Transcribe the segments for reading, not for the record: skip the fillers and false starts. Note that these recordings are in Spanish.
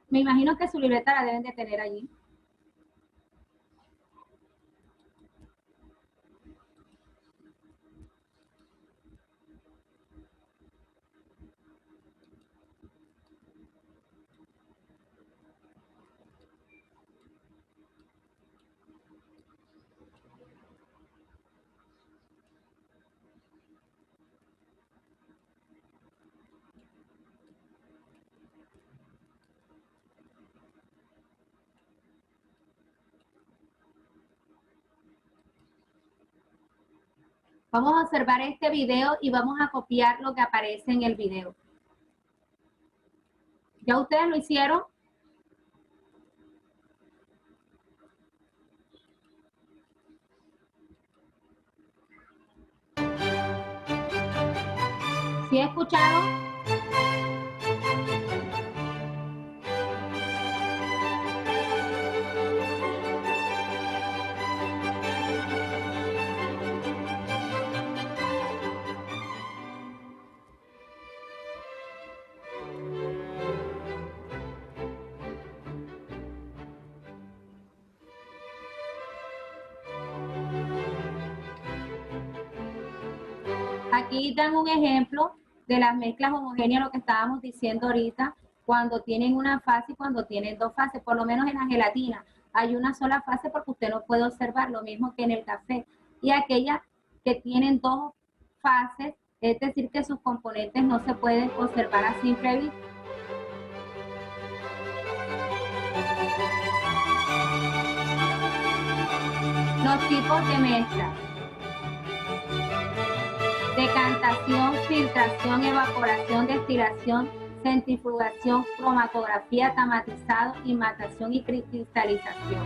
Me imagino que su libreta la deben de tener allí. Vamos a observar este video y vamos a copiar lo que aparece en el video. ¿Ya ustedes lo hicieron? ¿Sí escucharon? Aquí dan un ejemplo de las mezclas homogéneas, lo que estábamos diciendo ahorita, cuando tienen una fase y cuando tienen dos fases, por lo menos en la gelatina. Hay una sola fase porque usted no puede observar, lo mismo que en el café. Y aquellas que tienen dos fases, es decir, que sus componentes no se pueden observar a simple vista. Los tipos de mezcla: decantación, filtración, evaporación, destilación, centrifugación, cromatografía, tamatizado, imatación y cristalización.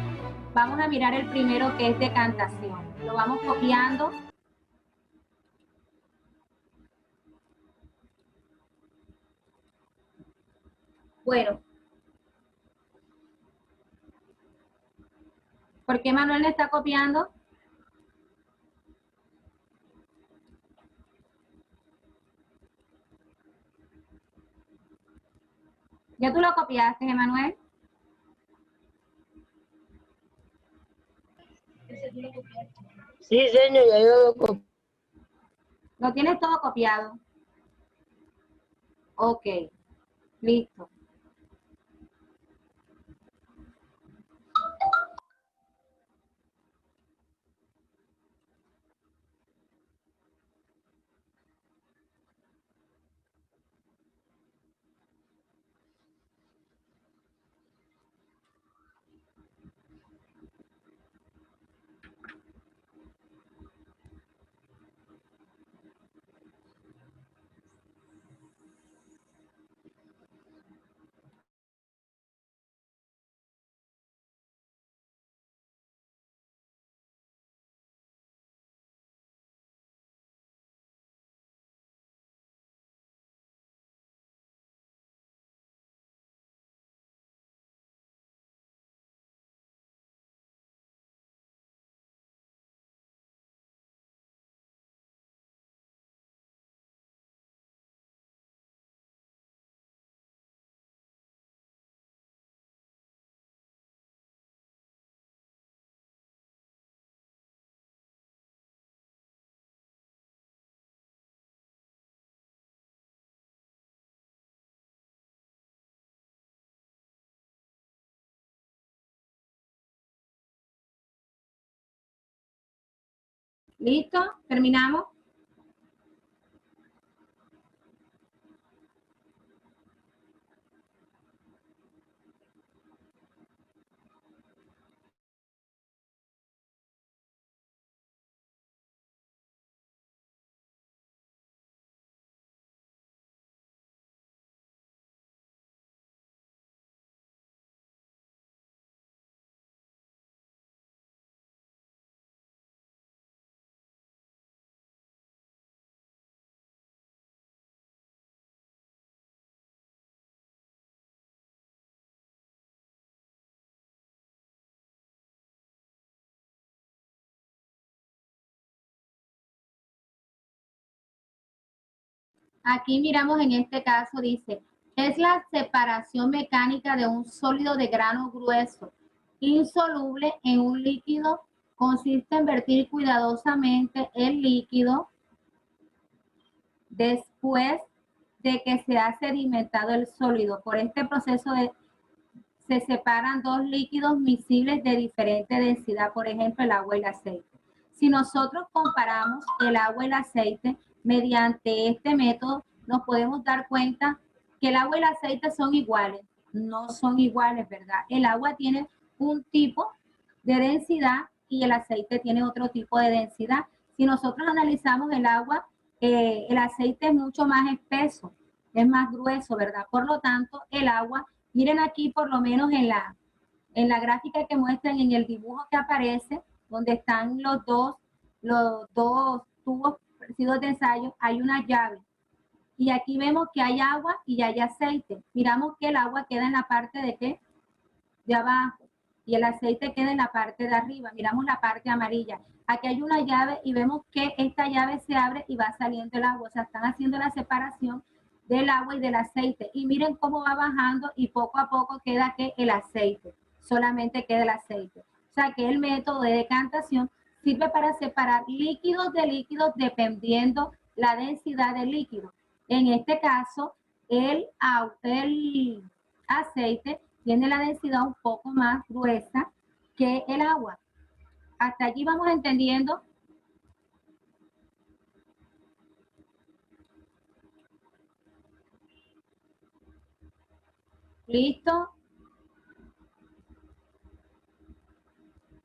Vamos a mirar el primero, que es decantación. Lo vamos copiando. Bueno, ¿por qué Manuel le está copiando? ¿Ya tú lo copiaste, Emanuel? Sí, señor, ya yo lo copié. ¿Lo tienes todo copiado? Ok, listo. ¿Listo? ¿Terminamos? Aquí miramos en este caso, dice, Es la separación mecánica de un sólido de grano grueso, insoluble en un líquido. Consiste en vertir cuidadosamente el líquido después de que se ha sedimentado el sólido. Por este proceso se separan dos líquidos miscibles de diferente densidad, por ejemplo, el agua y el aceite. Si nosotros comparamos el agua y el aceite mediante este método, nos podemos dar cuenta que el agua y el aceite son iguales. No son iguales, ¿verdad? El agua tiene un tipo de densidad y el aceite tiene otro tipo de densidad. Si nosotros analizamos el agua, el aceite es mucho más espeso, es más grueso, ¿verdad? Por lo tanto, el agua, miren aquí por lo menos en la gráfica que muestran, en el dibujo que aparece, donde están los dos tubos parecidos de ensayo, hay una llave. Y aquí vemos que hay agua y hay aceite. Miramos que el agua queda en la parte de ¿qué? De abajo. Y el aceite queda en la parte de arriba. Miramos la parte amarilla. Aquí hay una llave y vemos que esta llave se abre y va saliendo el agua. O sea, están haciendo la separación del agua y del aceite. Y miren cómo va bajando y poco a poco queda que el aceite. Solamente queda el aceite. O sea, que el método de decantación sirve para separar líquidos de líquidos dependiendo la densidad del líquido. En este caso, el aceite tiene la densidad un poco más gruesa que el agua. Hasta allí vamos entendiendo. ¿Listo?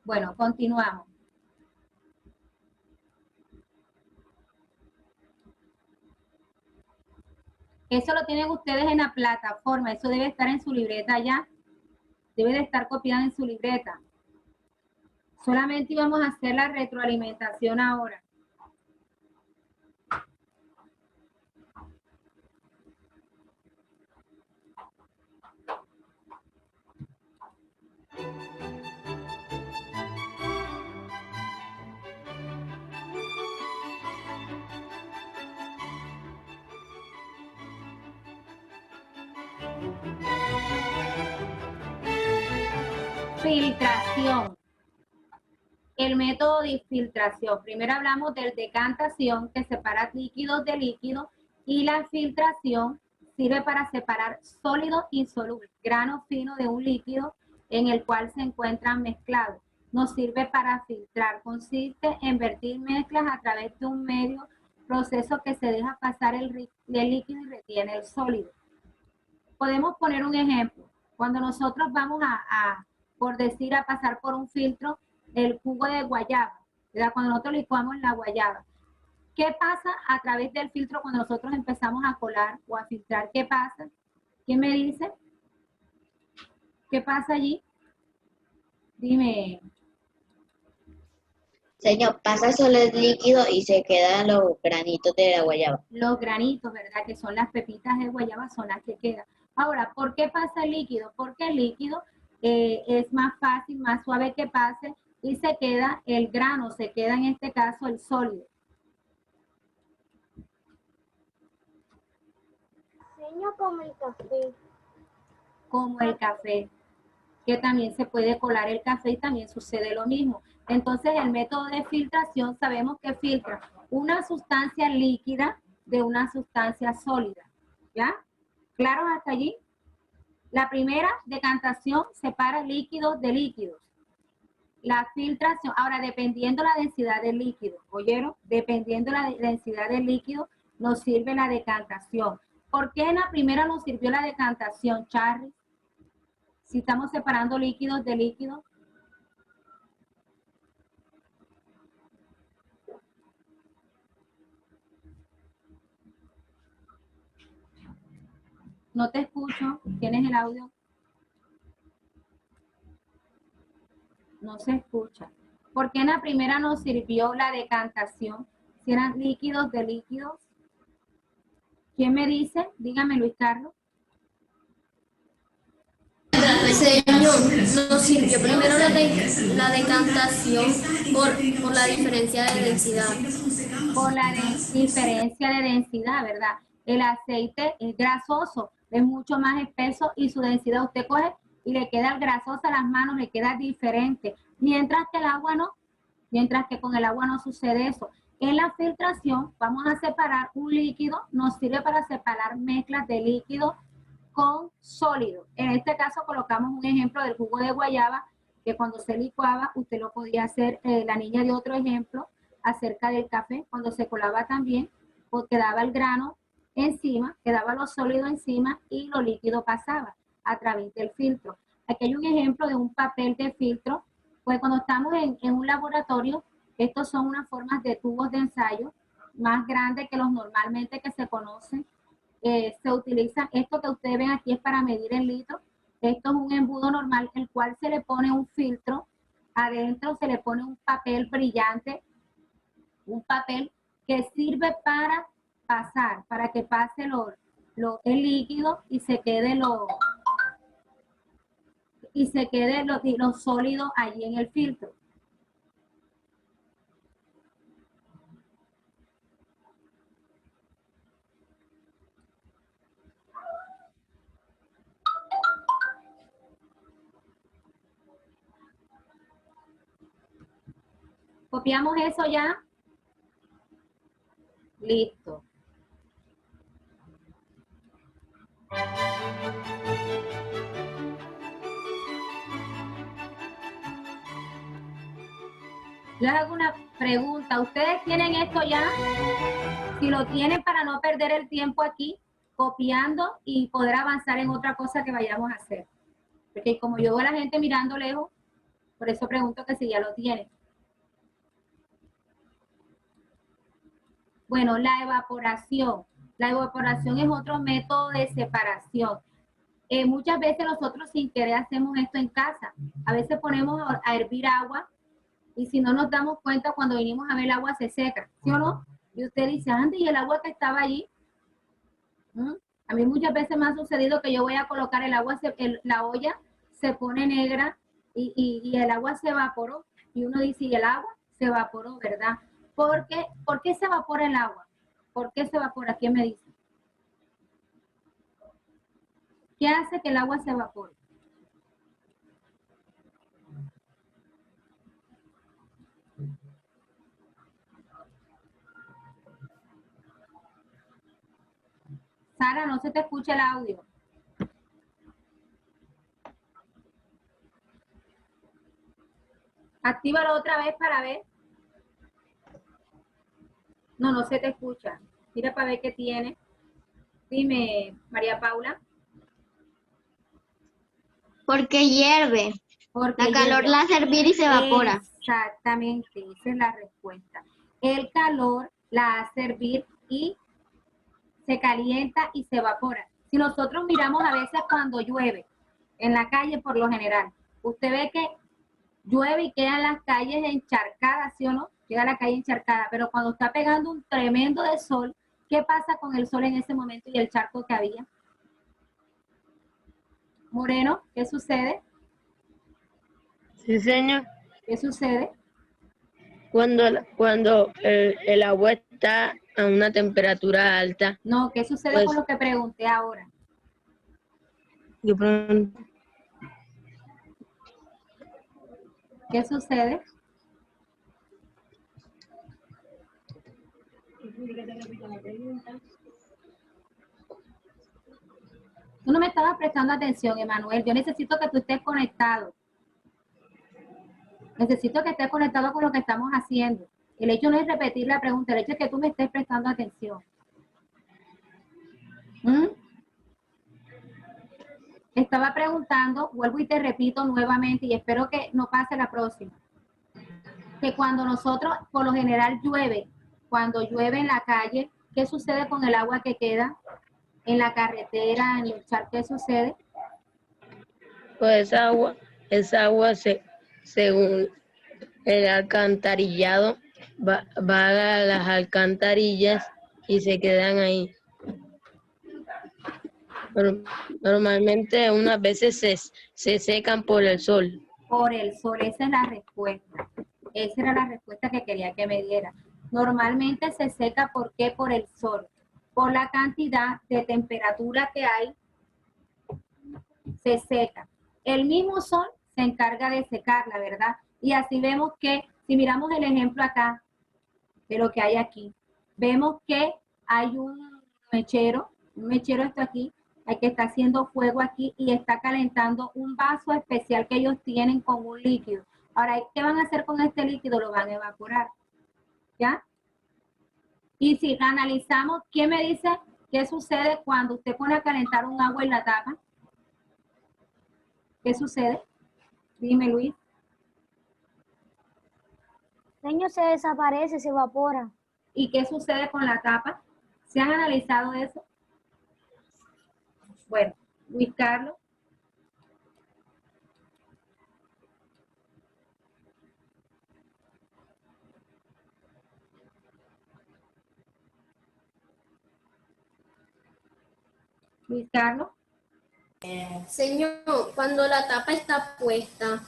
Bueno, continuamos. Eso lo tienen ustedes en la plataforma. Eso debe estar en su libreta ya. Debe de estar copiado en su libreta. Solamente íbamos a hacer la retroalimentación ahora. Filtración. El método de filtración. Primero hablamos de decantación, que separa líquidos de líquidos, y la filtración sirve para separar sólidos insolubles, grano fino de un líquido en el cual se encuentran mezclados. Nos sirve para filtrar. Consiste en vertir mezclas a través de un medio, proceso que se deja pasar el líquido y retiene el sólido. Podemos poner un ejemplo. Cuando nosotros vamos por decir, a pasar por un filtro, el jugo de guayaba, ¿verdad? Cuando nosotros licuamos la guayaba, ¿qué pasa a través del filtro cuando nosotros empezamos a colar o a filtrar? ¿Qué pasa? ¿Quién me dice? ¿Qué pasa allí? Dime. Señor, pasa solo el líquido y se quedan los granitos de la guayaba. Los granitos, ¿verdad? Que son las pepitas de guayaba, son las que quedan. Ahora, ¿por qué pasa el líquido? Porque el líquido es más fácil, más suave que pase y se queda el grano, se queda en este caso el sólido. Señor, como el café. Como el café, que también se puede colar el café y también sucede lo mismo. Entonces, el método de filtración sabemos que filtra una sustancia líquida de una sustancia sólida. ¿Ya? ¿Claro hasta allí? La primera, decantación, separa líquidos de líquidos. La filtración, ahora dependiendo la densidad del líquido, ¿oyeron? Dependiendo la densidad del líquido, nos sirve la decantación. ¿Por qué en la primera nos sirvió la decantación, Charlie? Si estamos separando líquidos de líquidos. No te escucho. ¿Tienes el audio? No se escucha. ¿Por qué en la primera nos sirvió la decantación? Si eran líquidos de líquidos. ¿Quién me dice? Dígame, Luis Carlos. Señor, nos sirvió primero la decantación por la diferencia de densidad. Por la diferencia de densidad, ¿verdad? El aceite es grasoso, es mucho más espeso y su densidad usted coge y le queda grasosa a las manos, le queda diferente. Mientras que el agua no, mientras que con el agua no sucede eso. En la filtración vamos a separar un líquido, nos sirve para separar mezclas de líquido con sólido. En este caso colocamos un ejemplo del jugo de guayaba, que cuando se licuaba, usted lo podía hacer, la niña dio otro ejemplo acerca del café, cuando se colaba también, pues quedaba el grano encima, quedaba lo sólido encima y lo líquido pasaba a través del filtro. Aquí hay un ejemplo de un papel de filtro, pues cuando estamos en un laboratorio, estos son unas formas de tubos de ensayo más grandes que los normalmente que se conocen. Se utilizan, esto que ustedes ven aquí es para medir el litro. Esto es un embudo normal, el cual se le pone un filtro, adentro se le pone un papel brillante, un papel que sirve para pasar, para que pase el líquido y se quede lo sólido allí en el filtro. ¿Copiamos eso ya? Listo. Les hago una pregunta. ¿Ustedes tienen esto ya? Si lo tienen, para no perder el tiempo aquí, copiando y poder avanzar en otra cosa que vayamos a hacer. Porque como yo veo a la gente mirando lejos, por eso pregunto que si ya lo tienen. Bueno, la evaporación. La evaporación es otro método de separación. Muchas veces nosotros sin querer hacemos esto en casa. A veces ponemos a hervir agua y si no nos damos cuenta, cuando venimos a ver el agua se seca, ¿sí o no? Y usted dice, antes, ¿y el agua que estaba allí? A mí muchas veces me ha sucedido que yo voy a colocar el agua, la olla se pone negra y el agua se evaporó. Y uno dice, y el agua se evaporó, ¿verdad? ¿Por qué se evapora el agua? ¿Por qué se evapora? ¿Quién me dice? ¿Qué hace que el agua se evapore? Sara, no se te escucha el audio. Actívalo otra vez para ver. No, no se te escucha. Mira para ver qué tiene. Dime, María Paula. Porque hierve. Porque La calor la hace hervir y se evapora. Exactamente, esa es la respuesta. El calor la hace hervir y se calienta y se evapora. Si nosotros miramos a veces cuando llueve, en la calle por lo general, usted ve que llueve y quedan las calles encharcadas, ¿sí o no? Queda la calle encharcada, pero cuando está pegando un tremendo de sol, ¿qué pasa con el sol en ese momento y el charco que había? Moreno, ¿qué sucede? Sí, señor. ¿Qué sucede? Cuando el agua está a una temperatura alta, No, ¿qué sucede pues, con lo que pregunté ahora? yo pregunto, ¿Qué sucede? Tú no me estabas prestando atención, Emanuel. Yo necesito que tú estés conectado. Necesito que estés conectado con lo que estamos haciendo. El hecho no es repetir la pregunta, el hecho es que tú me estés prestando atención. Estaba preguntando, vuelvo y te repito nuevamente y espero que no pase la próxima. Que cuando nosotros, por lo general llueve, cuando llueve en la calle, ¿qué sucede con el agua que queda en la carretera, en el charco? ¿Qué sucede? pues esa agua según el alcantarillado va a las alcantarillas y se quedan ahí. Normalmente unas veces se secan por el sol. Por el sol, esa es la respuesta. Esa era la respuesta que quería que me diera. Normalmente se seca, ¿por qué? Por el sol. Por la cantidad de temperatura que hay se seca. El mismo sol se encarga de secarla, ¿verdad? Y así vemos que, si miramos el ejemplo acá, de lo que hay aquí, vemos que hay un mechero esto aquí, el que está haciendo fuego aquí y está calentando un vaso especial que ellos tienen con un líquido. Ahora, ¿qué van a hacer con este líquido? Lo van a evaporar, ¿ya? Y si analizamos, ¿quién me dice qué sucede cuando usted pone a calentar un agua y la tapa? ¿Qué sucede? Dime, Luis. Señor, se desaparece, se evapora. ¿Y qué sucede con la tapa? ¿Se han analizado eso? Bueno, Luis Carlos. Luis Carlos. Señor, cuando la tapa está puesta,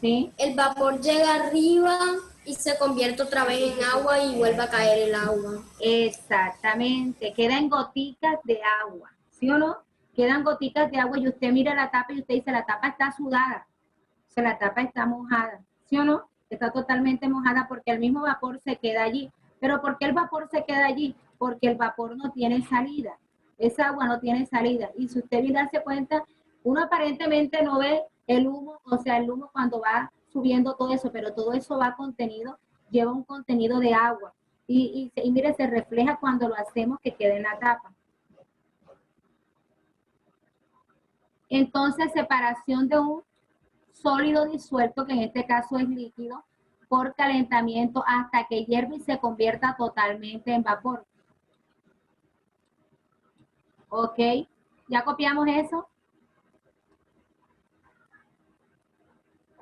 Sí. el vapor llega arriba y se convierte otra vez en agua y vuelve a caer el agua. Exactamente, quedan goticas de agua, ¿sí o no? Quedan goticas de agua y usted mira la tapa y usted dice, la tapa está sudada, o sea, la tapa está mojada, ¿sí o no? Está totalmente mojada porque el mismo vapor se queda allí. ¿Pero por qué el vapor se queda allí? Porque el vapor no tiene salida, esa agua no tiene salida. Y si usted viene a darse cuenta, uno aparentemente no ve el humo, o sea, el humo cuando va subiendo todo eso, pero todo eso va contenido, lleva un contenido de agua. Y mire, se refleja cuando lo hacemos que quede en la tapa. Entonces, separación de un sólido disuelto, que en este caso es líquido, por calentamiento hasta que hierve y se convierta totalmente en vapor. ¿Ok? ¿Ya copiamos eso?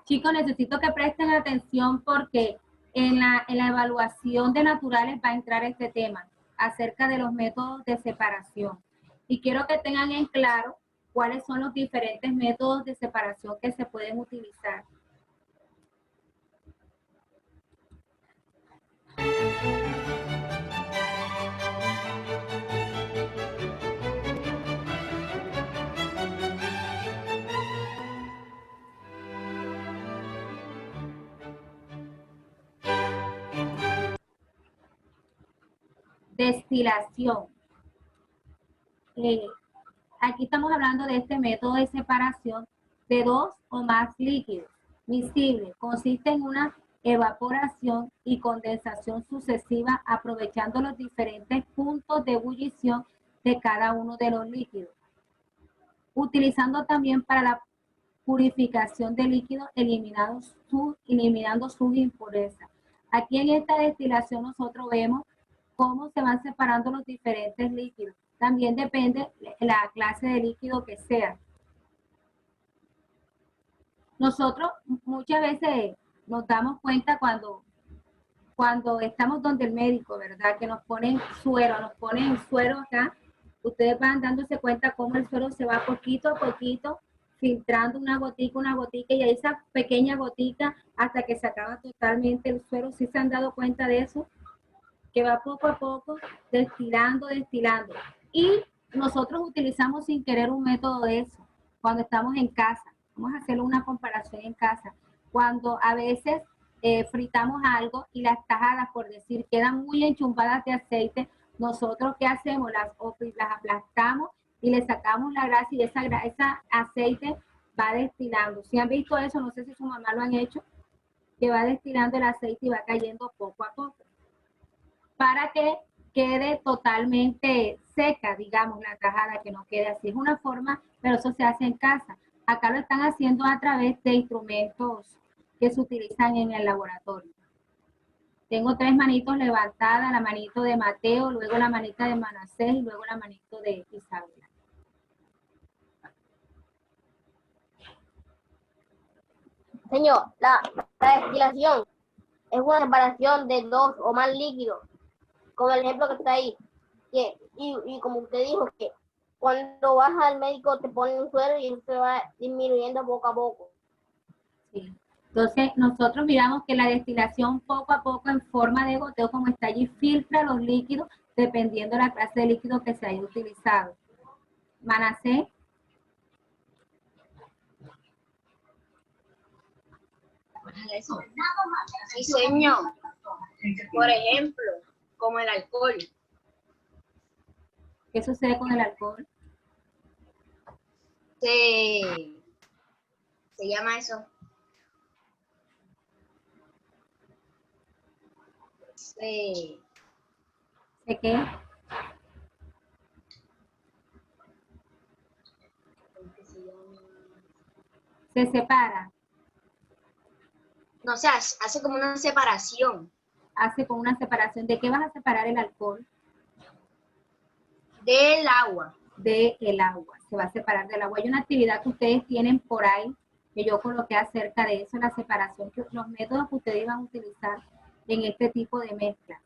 Chicos, necesito que presten atención porque en la evaluación de naturales va a entrar este tema acerca de los métodos de separación. Y quiero que tengan en claro cuáles son los diferentes métodos de separación que se pueden utilizar. Destilación. Aquí estamos hablando de este método de separación de dos o más líquidos miscibles. Consiste en una evaporación y condensación sucesiva aprovechando los diferentes puntos de ebullición de cada uno de los líquidos. Utilizando también para la purificación de líquidos eliminando sus impurezas. Aquí en esta destilación nosotros vemos cómo se van separando los diferentes líquidos. También depende la clase de líquido que sea. Nosotros muchas veces nos damos cuenta cuando estamos donde el médico, ¿verdad? Que nos ponen suero acá. Ustedes van dándose cuenta cómo el suero se va poquito a poquito, filtrando una gotica, y esa pequeña gotica hasta que se acaba totalmente el suero. ¿Sí se han dado cuenta de eso? Que va poco a poco destilando. Y nosotros utilizamos sin querer un método de eso cuando estamos en casa. Vamos a hacer una comparación en casa. Cuando a veces fritamos algo y las tajadas, por decir, quedan muy enchumbadas de aceite, nosotros ¿qué hacemos? Las aplastamos y le sacamos la grasa y ese aceite va destilando. Si han visto eso, no sé si su mamá lo han hecho, que va destilando el aceite y va cayendo poco a poco, para que quede totalmente seca, digamos, la tajada, que no quede así. Es una forma, pero eso se hace en casa. Acá lo están haciendo a través de instrumentos que se utilizan en el laboratorio. Tengo 3 manitos levantadas, la manito de Mateo, luego la manita de Manasés y luego la manito de Isabela. Señor, la destilación es una separación de dos o más líquidos, como el ejemplo que está ahí. Y como usted dijo, que cuando vas al médico te ponen un suero y eso se va disminuyendo poco a poco. Sí. Entonces, nosotros miramos que la destilación poco a poco en forma de goteo, como está allí, filtra los líquidos dependiendo de la clase de líquido que se haya utilizado. Manasés. eso. Sí, señor. Por ejemplo, como el alcohol. ¿Qué sucede con el alcohol? Se llama eso. ¿De qué? Se separa, No sé, hace como una separación hace con una separación. ¿De qué vas a separar el alcohol? del agua. Del agua. Se va a separar del agua. Hay una actividad que ustedes tienen por ahí, que yo coloqué acerca de eso, la separación, los métodos que ustedes van a utilizar en este tipo de mezcla.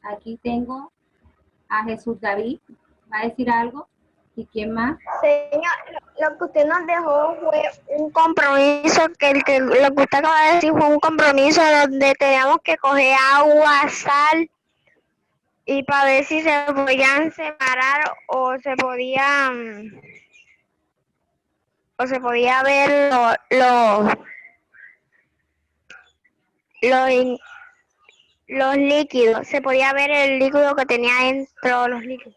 Aquí tengo a Jesús David, ¿va a decir algo? ¿Y quién más? Señor, lo que usted nos dejó fue un compromiso, lo que usted acaba de decir fue un compromiso donde teníamos que coger agua, sal, y para ver si se podían separar o se podía ver lo- los líquidos, se podía ver el líquido que tenía dentro los líquidos.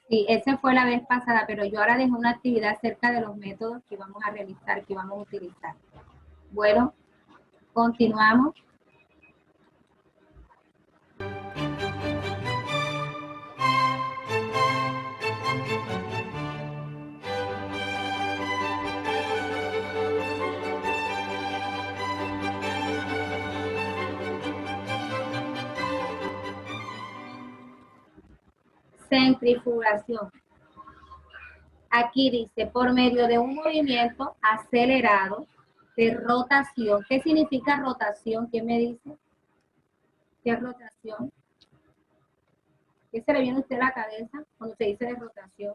Sí, esa fue la vez pasada, pero yo ahora dejé una actividad acerca de los métodos que vamos a realizar, que vamos a utilizar. Bueno, continuamos. Centrifugación. Aquí dice, por medio de un movimiento acelerado de rotación. ¿Qué significa rotación? ¿Quién me dice? ¿Qué es rotación? ¿Qué se le viene a usted a la cabeza cuando se dice de rotación?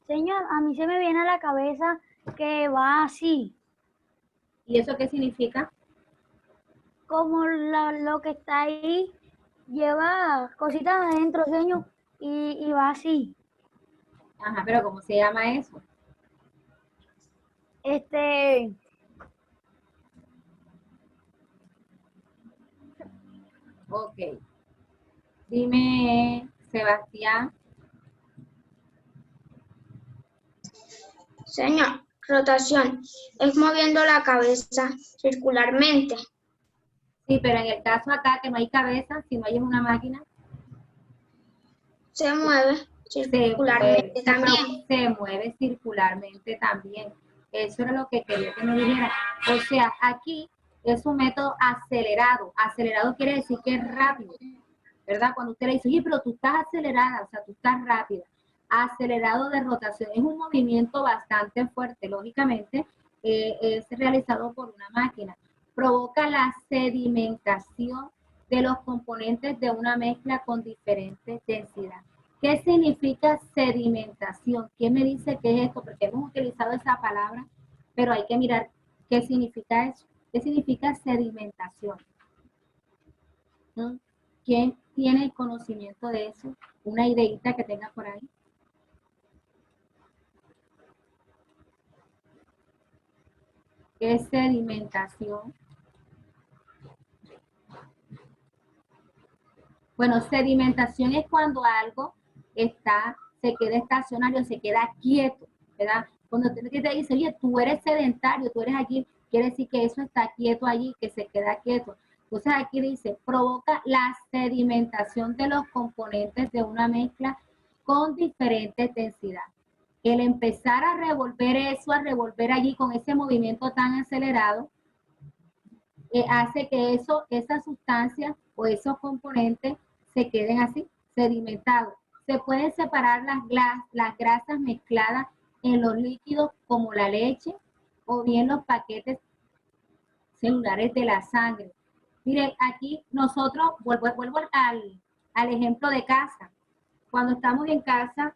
Señor, a mí se me viene a la cabeza que va así, ¿Y eso qué significa? como lo que está ahí lleva cositas adentro, señor, y va así. Ajá, pero ¿cómo se llama eso? Este, Ok. Dime, Sebastián. Señor, rotación es moviendo la cabeza circularmente. Sí, pero en el caso acá que no hay cabeza, si no hay en una máquina, Se mueve circularmente también. se mueve circularmente también. Eso era lo que quería que me dijera. O sea, aquí es un método acelerado. Acelerado quiere decir que es rápido, ¿verdad? Cuando usted le dice, oye, pero tú estás acelerada, o sea, tú estás rápida. Acelerado de rotación es un movimiento bastante fuerte, lógicamente, es realizado por una máquina. Provoca la sedimentación de los componentes de una mezcla con diferentes densidades. ¿Qué significa sedimentación? ¿Quién me dice qué es esto? Porque hemos utilizado esa palabra, pero hay que mirar qué significa eso. ¿Qué significa sedimentación? ¿No? ¿Quién tiene conocimiento de eso? Una ideita que tenga por ahí. ¿Qué es sedimentación? Bueno, sedimentación es cuando algo se queda estacionario, se queda quieto, ¿verdad? Cuando te dice, oye, tú eres sedentario, tú eres aquí, quiere decir que eso está quieto allí, que se queda quieto. Entonces aquí dice, provoca la sedimentación de los componentes de una mezcla con diferentes densidades. El empezar a revolver eso, a revolver allí con ese movimiento tan acelerado, hace que esas sustancias o esos componentes se queden así, sedimentados. Se pueden separar las grasas mezcladas en los líquidos como la leche o bien los paquetes celulares de la sangre. Mire, aquí nosotros, vuelvo al ejemplo de casa. Cuando estamos en casa,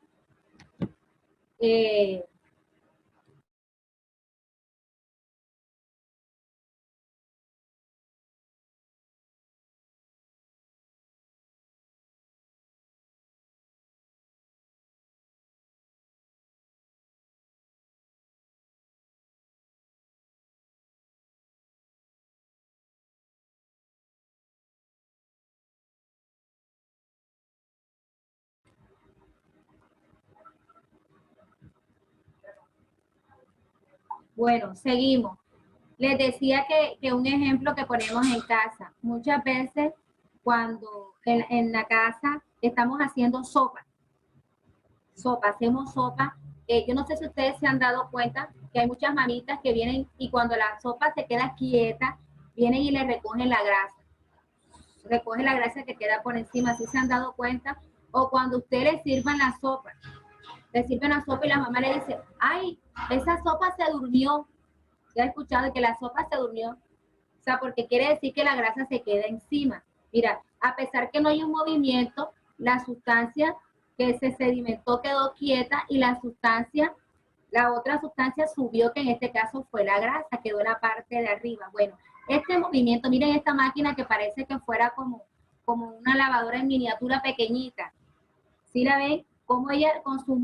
Bueno, seguimos. Les decía que un ejemplo que ponemos en casa. Muchas veces cuando en la casa estamos haciendo sopa, hacemos sopa. Yo no sé si ustedes se han dado cuenta que hay muchas mamitas que vienen y cuando la sopa se queda quieta, vienen y le recogen la grasa. Recogen la grasa que queda por encima, ¿sí se han dado cuenta? O cuando usted le sirvan la sopa, le sirven la sopa y la mamá le dice, ay, esa sopa se durmió. ¿Se ha escuchado que la sopa se durmió? O sea, porque quiere decir que la grasa se queda encima. Mira, a pesar que no hay un movimiento, la sustancia que se sedimentó quedó quieta y la otra sustancia subió, que en este caso fue la grasa, quedó en la parte de arriba. Bueno, este movimiento, miren esta máquina que parece que fuera como una lavadora en miniatura pequeñita. ¿Sí la ven? Como ella con sus